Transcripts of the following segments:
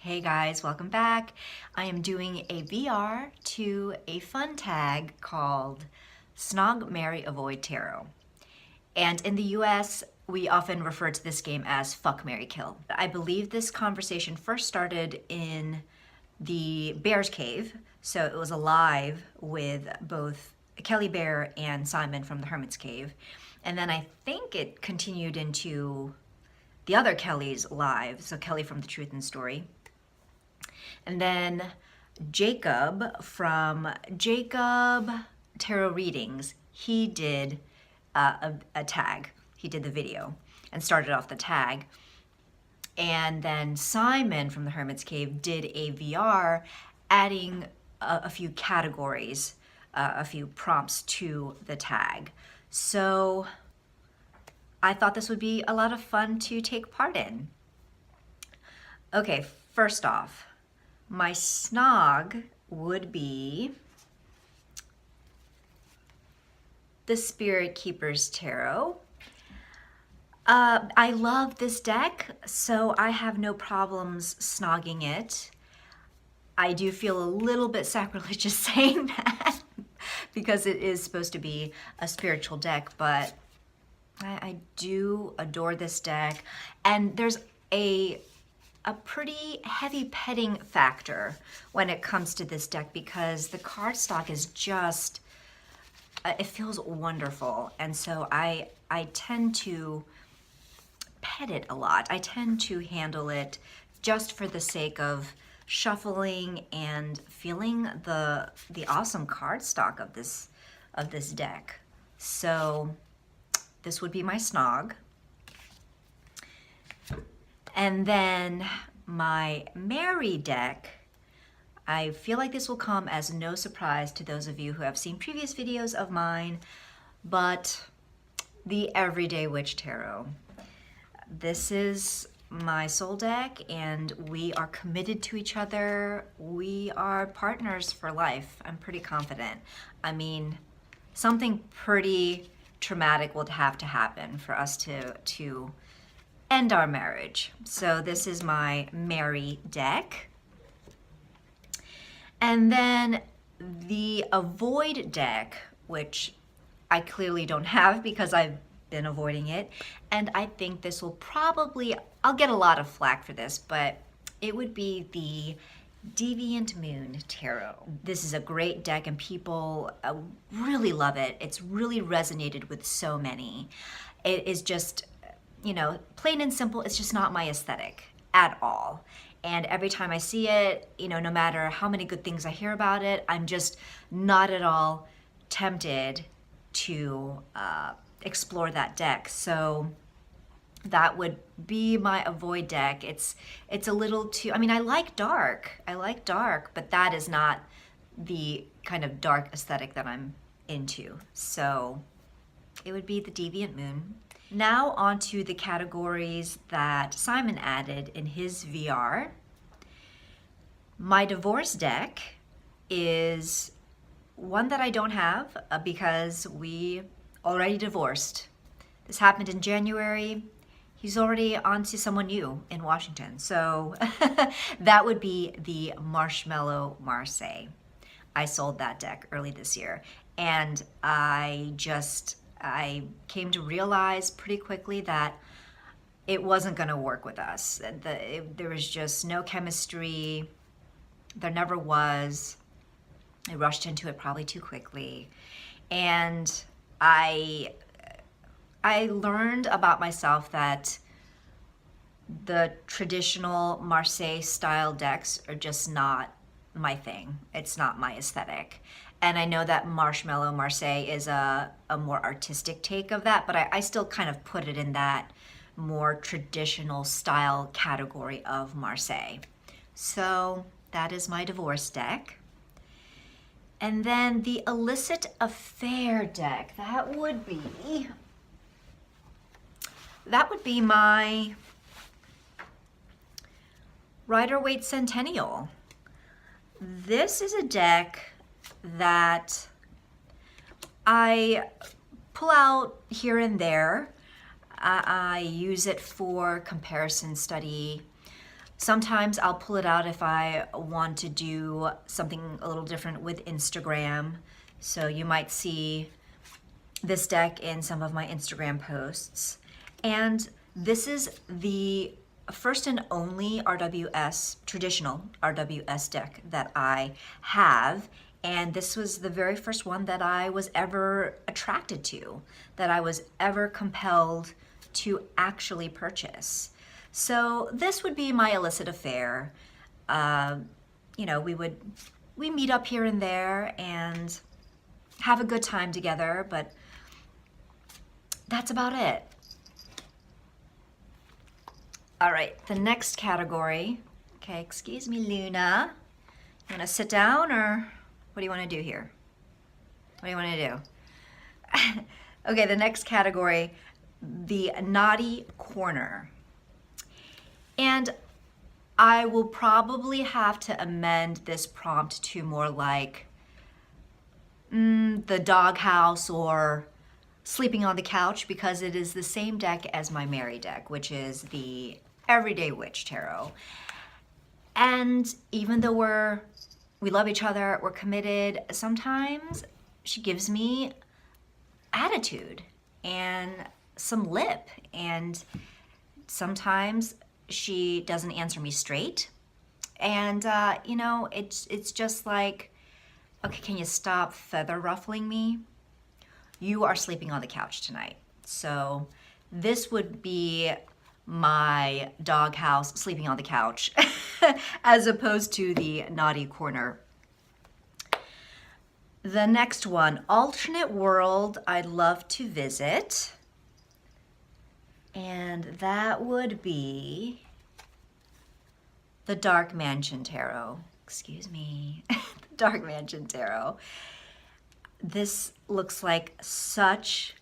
Hey guys, welcome back. I am doing a VR to a fun tag called Snog, Marry, Avoid Tarot. And in the US, we often refer to this game as Fuck, Marry, Kill. I believe this conversation first started in the Bear's Cave, so it was a live with both Kelly Bear and Simon from the Hermit's Cave. And then I think it continued into the other Kelly's live, so Kelly from The Truth and Story. And then Jacob from Jacob Tarot Readings, he did a tag. He did the video and started off the tag. And then Simon from the Hermit's Cave did a VR adding a few categories, a few prompts to the tag. So I thought this would be a lot of fun to take part in. Okay, first off, my snog would be the Spirit Keeper's Tarot. I love this deck, so I have no problems snogging it. I do feel a little bit sacrilegious saying that because it is supposed to be a spiritual deck, but I do adore this deck. And there's a pretty heavy petting factor when it comes to this deck because the cardstock is just, it feels wonderful. And so I tend to pet it a lot. I tend to handle it just for the sake of shuffling and feeling the awesome cardstock of this deck. So this would be my snog. And then my Marry deck, I feel like this will come as no surprise to those of you who have seen previous videos of mine, but the Everyday Witch Tarot. This is my soul deck and we are committed to each other. We are partners for life. I'm pretty confident. I mean, something pretty traumatic would have to happen for us to end our marriage. So this is my Marry deck. And then the Avoid deck, which I clearly don't have because I've been avoiding it. And I think this will probably, I'll get a lot of flack for this, but it would be the Deviant Moon Tarot. This is a great deck and people really love it. It's really resonated with so many. It is just, you know, plain and simple, it's just not my aesthetic at all. And every time I see it, you know, no matter how many good things I hear about it, I'm just not at all tempted to explore that deck. So that would be my Avoid deck. It's a little too, I mean, I like dark, but that is not the kind of dark aesthetic that I'm into. So it would be the Deviant Moon. Now onto the categories that Simon added in his VR. My divorce deck is one that I don't have because we already divorced. This happened in January. He's already on to someone new in Washington. So that would be the Marshmallow Marseille. I sold that deck early this year. And I came to realize pretty quickly that it wasn't going to work with us. There was just no chemistry. There never was. I rushed into it probably too quickly. And I learned about myself that the traditional Marseille style decks are just not my thing. It's not my aesthetic. And I know that Marshmallow Marseille is a more artistic take of that, but I still kind of put it in that more traditional style category of Marseille. So that is my divorce deck. And then the Illicit Affair deck, that would be my Rider-Waite Centennial. This is a deck that I pull out here and there. I use it for comparison study. Sometimes I'll pull it out if I want to do something a little different with Instagram. So you might see this deck in some of my Instagram posts. And this is the first and only RWS, traditional RWS deck that I have. And this was the very first one that I was ever attracted to, that I was ever compelled to actually purchase. So this would be my illicit affair. You know, we meet up here and there and have a good time together, but that's about it. All right, the next category. Okay, excuse me, Luna. You wanna sit down, or what do you wanna do here? What do you wanna do? Okay, the next category, the naughty corner. And I will probably have to amend this prompt to more like the doghouse or sleeping on the couch, because it is the same deck as my Mary deck, which is the Everyday Witch Tarot. And even though we love each other, we're committed, sometimes she gives me attitude and some lip, and sometimes she doesn't answer me straight. And you know, it's just like, okay, can you stop feather ruffling me? You are sleeping on the couch tonight. So this would be my doghouse, sleeping on the couch, as opposed to the naughty corner. The next one, alternate world I'd love to visit. And that would be the Dark Mansion Tarot. Excuse me, the Dark Mansion Tarot. This looks like such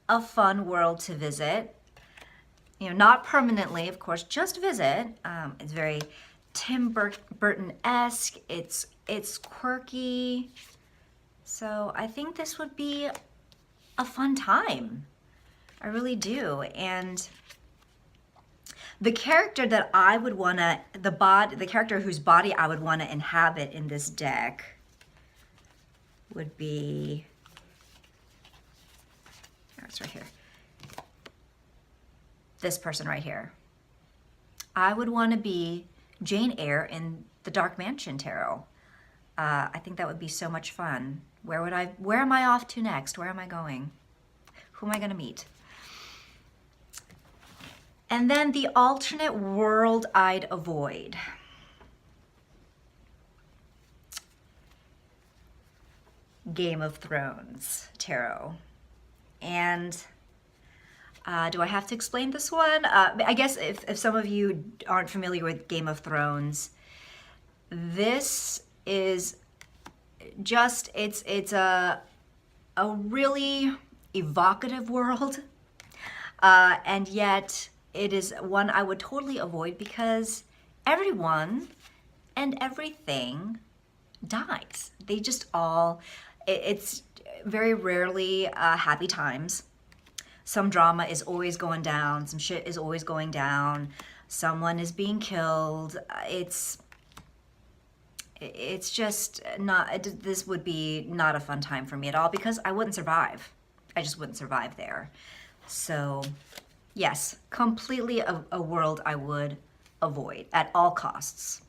a fun world to visit. You know, not permanently, of course, just visit. It's very Tim Burton-esque. It's quirky. So I think this would be a fun time. I really do. And the character that I would want to, the character whose body I would want to inhabit in this deck would be, it's right here. This person right here. I would want to be Jane Eyre in the Dark Mansion Tarot. I think that would be so much fun. Where am I off to next? Where am I going? Who am I going to meet? And then the alternate world I'd avoid. Game of Thrones Tarot. And do I have to explain this one? I guess if some of you aren't familiar with Game of Thrones, this is just, it's a really evocative world, and yet it is one I would totally avoid, because everyone and everything dies. They just all, it's very rarely happy times. Some drama is always going down, some shit is always going down, someone is being killed. It's just not, this would be not a fun time for me at all, because I wouldn't survive. I just wouldn't survive there. So yes, completely a world I would avoid at all costs.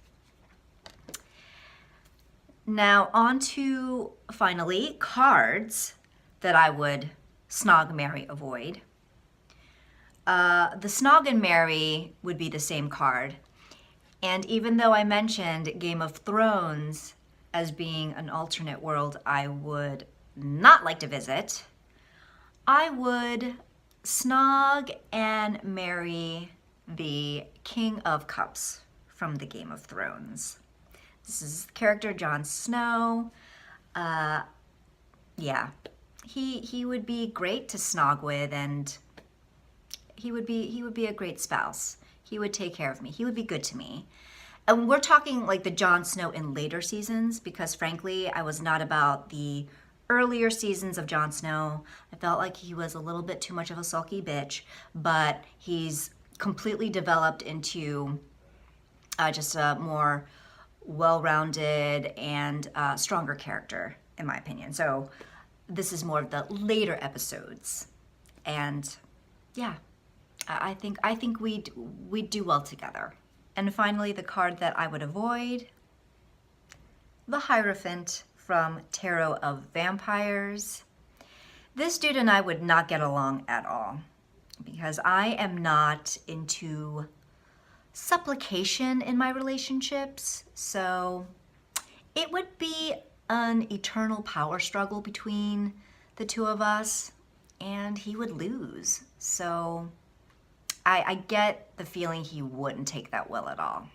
Now on to, finally, cards that I would Snog, marry, avoid. The Snog and marry would be the same card. And even though I mentioned Game of Thrones as being an alternate world I would not like to visit, I would Snog and marry the King of Cups from the Game of Thrones. This is the character Jon Snow. Yeah, he would be great to Snog with, and he would be a great spouse. He would take care of me. He would be good to me. And we're talking like the Jon Snow in later seasons, because frankly, I was not about the earlier seasons of Jon Snow. I felt like he was a little bit too much of a sulky bitch, but he's completely developed into just a more well-rounded and stronger character, in my opinion. So this is more of the later episodes, and yeah, I think we'd do well together. And finally, the card that I would avoid, the Hierophant from Tarot of Vampires. This dude and I would not get along at all because I am not into supplication in my relationships. So it would be an eternal power struggle between the two of us, and he would lose. So I get the feeling he wouldn't take that well at all.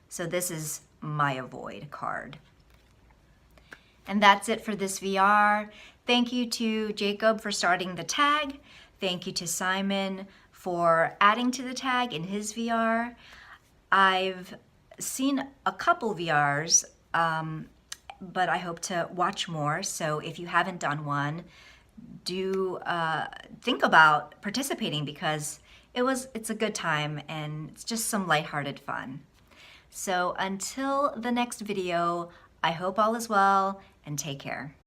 So this is my avoid card. And that's it for this VR. Thank you to Jacob for starting the tag. Thank you to Simon for adding to the tag in his VR. I've seen a couple VRs, but I hope to watch more. So if you haven't done one, do think about participating because it's a good time and it's just some lighthearted fun. So until the next video, I hope all is well and take care.